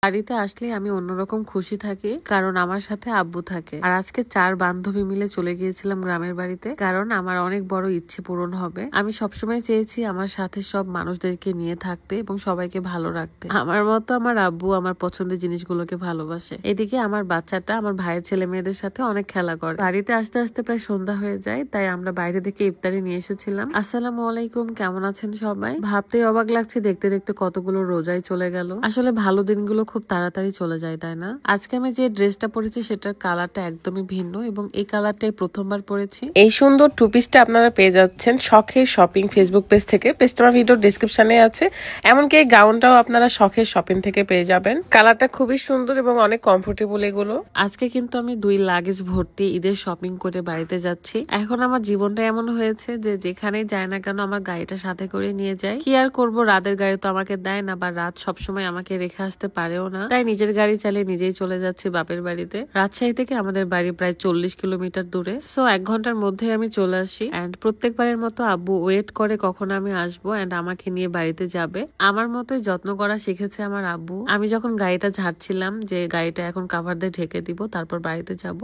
বাড়িতে আসলে আমি অন্যরকম খুশি থাকি, কারণ আমার সাথে আব্বু থাকে। আর আজকে 4 বান্ধবী মিলে চলে গিয়েছিলাম গ্রামের বাড়িতে, কারণ আমার অনেক বড় ইচ্ছে পূরণ হবে। আমি সবসময় চেয়েছি আমার সাথে সব মানুষদেরকে নিয়ে থাকতে এবং সবাইকে ভালো রাখতে। আমার মতো আমার আব্বু আমার পছন্দের জিনিসগুলোকে ভালোবাসে। এদিকে আমার বাচ্চাটা আমার ভাইয়ের ছেলে মেয়েদের সাথে অনেক খেলা করে। বাড়িতে আসতে আসতে প্রায় সন্ধ্যা হয়ে যায়, তাই আমরা বাইরে থেকে ইফতারি নিয়ে এসেছিলাম। আসসালামু আলাইকুম, কেমন আছেন সবাই? ভাবতেই অবাক লাগছে, দেখতে দেখতে কতগুলো রোজাই চলে গেল। আসলে ভালো দিনগুলো খুব তাড়াতাড়ি চলে যায়, তাই না? আজকে আমি যে ড্রেসটা পরেছি সেটার কালারটা একদমই ভিন্ন এবং এই কালারটাই প্রথমবার পরেছি। এই সুন্দর টু পিসটা আপনারা পেয়ে যাচ্ছেন শখের শপিং ফেসবুক পেজ থেকে। পেজটা আমার ভিডিও ডেসক্রিপশনে আছে। এমনকি এই গাউনটাও আপনারা শখের শপিং থেকে পেয়ে যাবেন। কালারটা খুবই সুন্দর এবং অনেক কমফোর্টেবল এগুলো। আজকে কিন্তু আমি 2 লাগেজ ভর্তি ঈদের শপিং করে বাড়িতে যাচ্ছি। এখন আমার জীবনটা এমন হয়েছে যে যেখানেই যায় না কেন আমার গাড়িটা সাথে করে নিয়ে যায়। কি আর করবো, রাতের গাড়ি তো আমাকে দেয় না, বা রাত সবসময় আমাকে রেখে আসতে পারেও না। তাই নিজের গাড়ি চালিয়ে নিজেই চলে যাচ্ছি বাপের বাড়িতে। রাজশাহী থেকে আমাদের বাড়ি প্রায় 40 কিলোমিটার দূরে। সো 1 ঘন্টার মধ্যে আমি চলে আসি। এন্ড প্রত্যেকবারের মতো আব্বু ওয়েট করে কখন আমি আসবো এন্ড আমাকে নিয়ে বাড়িতে যাবে। আমার মতোই যত্ন করা শিখেছে আমার আব্বু। আমি যখন গাড়িটা ঝাড়ছিলাম যে গাড়িটা এখন কাভার দিয়ে ঢেকে দিব, তারপর বাড়িতে যাব,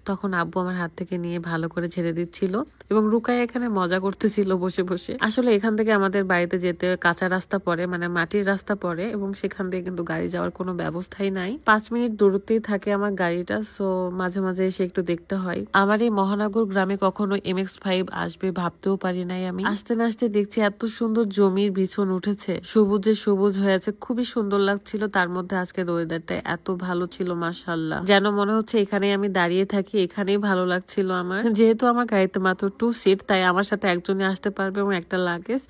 তখন আব্বু আমার হাত থেকে নিয়ে ভালো করে ঝেড়ে দিচ্ছিল এবং রুকাই এখানে মজা করতেছিল বসে বসে। আসলে এখান থেকে আমাদের বাড়িতে যেতে কাঁচা রাস্তা পড়ে, মানে মাটির রাস্তা পড়ে, এবং সেখান থেকে কিন্তু গাড়ি যাওয়ার কোনো ব্যবস্থাই নাই। 5 মিনিট দূরত্বেই থাকে আমার গাড়িটা। সো মাঝে মাঝে এসে একটু দেখতে হয়। আমার এই মহানগর গ্রামে কখনো MX-5 আসবে ভাবতেও পারি নাই আমি। আসতে না আসতে দেখছি এত সুন্দর জমির বিছন উঠেছে, সবুজে সবুজ হয়েছে, খুবই সুন্দর লাগছিল। তার মধ্যে আজকের ওয়েদারটা এত ভালো ছিল, মাশাআল্লাহ, যেন মনে হচ্ছে এখানেই আমি দাঁড়িয়ে থাকি, এখানেই ভালো লাগছিল আমার। যেহেতু আমার গাড়িতে মাত্র 2 সিট, তাই আমার সাথে একজনই আসতে পারবে এবং একটা লাগেজ।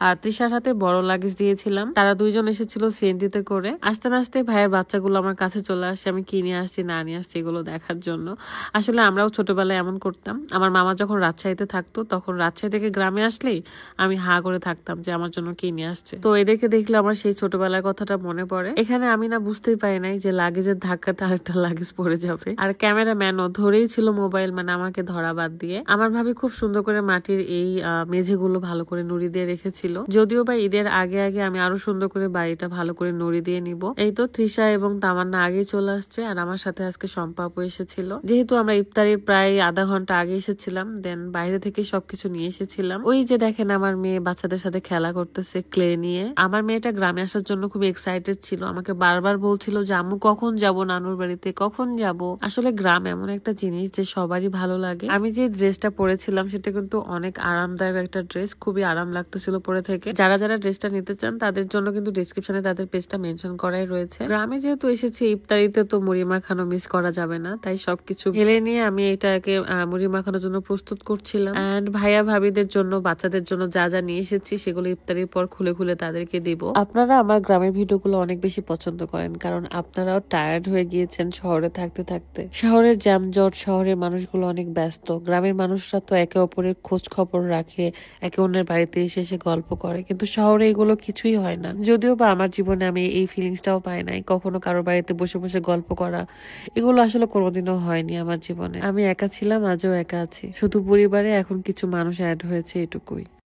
আর তৃষার হাতে বড় লাগেজ দিয়েছিলাম। তারা 2 জন এসেছিল সিএনজিতে করে। আসতে না আসতে ভাইয়ের বাচ্চাগুলো আমার কাছে চলে আসছে, আমি কি নিয়ে আসছি না নিয়ে আসছি এগুলো দেখার জন্য। আসলে আমরাও ছোটবেলায় এমন করতাম। আমার মামা যখন রাজশাহীতে থাকতো, তখন রাজশাহী থেকে গ্রামে আসলেই আমি হা করে থাকতাম যে আমার জন্য কি নিয়ে আসছে। তো এদেরকে দেখলে আমার সেই ছোটবেলার কথাটা মনে পড়ে। এখানে আমি না বুঝতেই পারি নাই যে লাগেজের ধাক্কাতে আরেকটা লাগেজ পড়ে যাবে। আর ক্যামেরাম্যানও ধরেই ছিল মোবাইল, মানে আমাকে ধরা বাদ দিয়ে। আমার ভাবি খুব সুন্দর করে মাটির এই মেঝেগুলো ভালো করে নুড়ি দিয়ে রেখেছিল। যদিও বা ঈদের আগে আগে আমি আরো সুন্দর করে বাড়িটা ভালো করে নুড়ি দিয়ে নিব। এই তো তৃষা এবং তামান্না আগেই চলে আসছে, আর আমার সাথে আজকে শম্পা আপু এসেছিল। যেহেতু আমরা ইফতারির প্রায় আধা ঘন্টা আগে এসেছিলাম, দেন বাইরে থেকে সবকিছু নিয়ে এসেছিলাম। ওই যে দেখেন আমার মেয়ে বাচ্চাদের সাথে খেলা করতেছে ক্লে নিয়ে। আমার মেয়েটা গ্রামে আসার জন্য খুব এক্সাইটেড ছিল, আমাকে বারবার বলছিল যে আম্মু কখন যাব নানুর বাড়িতে, কখন যাব। আসলে গ্রাম এমন একটা জিনিস যে সবারই ভালো লাগে। আমি যে ড্রেসটা পরেছিলাম সেটা কিন্তু অনেক আরামদায়ক একটা ড্রেস, খুবই আরাম লাগতেছিল পরে থেকে। যারা যারা ড্রেসটা নিতে চান তাদের জন্য কিন্তু ডিসক্রিপশনে তাদের পেজটা মেনশন করাই রয়েছে। গ্রামে যেহেতু এসেছি, ইফতারিতে তো মুড়ি মাখানো মিস করা যাবে না, তাই সবকিছু ঢেলে নিয়ে আমি এটাকে মুড়ি মাখানোর জন্য প্রস্তুত করছিলাম। এন্ড ভাইয়া ভাবিদের জন্য, বাচ্চাদের জন্য যা যা নিয়ে এসেছি সেগুলো ইফতারির পর খুলে খুলে তাদেরকে দিব। আপনারা আমার গ্রামের ভিডিওগুলো অনেক বেশি পছন্দ করেন, কারণ আপনারাও টায়ার্ড হয়ে গিয়েছেন শহরে থাকতে থাকতে। শহরের জ্যামজট, শহরের মানুষগুলো অনেক ব্যস্ত। গ্রামের মানুষরা তো একে অপরের খোঁজ খবর রাখে, একে অন্যের বাড়িতে এসে এসে গল্প করে, কিন্তু শহরে এগুলো কিছুই হয় না। যদিও বা আমার জীবনে আমি এই ফিলিংসটাও পাই নাই, কখনো কারো বাড়িতে বসে বসে গল্প করা, এগুলো আসলে কোনোদিনও হয়নি আমার জীবনে। আমি একা ছিলাম, আজও একা আছি, শুধু পরিবারে এখন কিছু মানুষ অ্যাড হয়েছে, এটুকুই।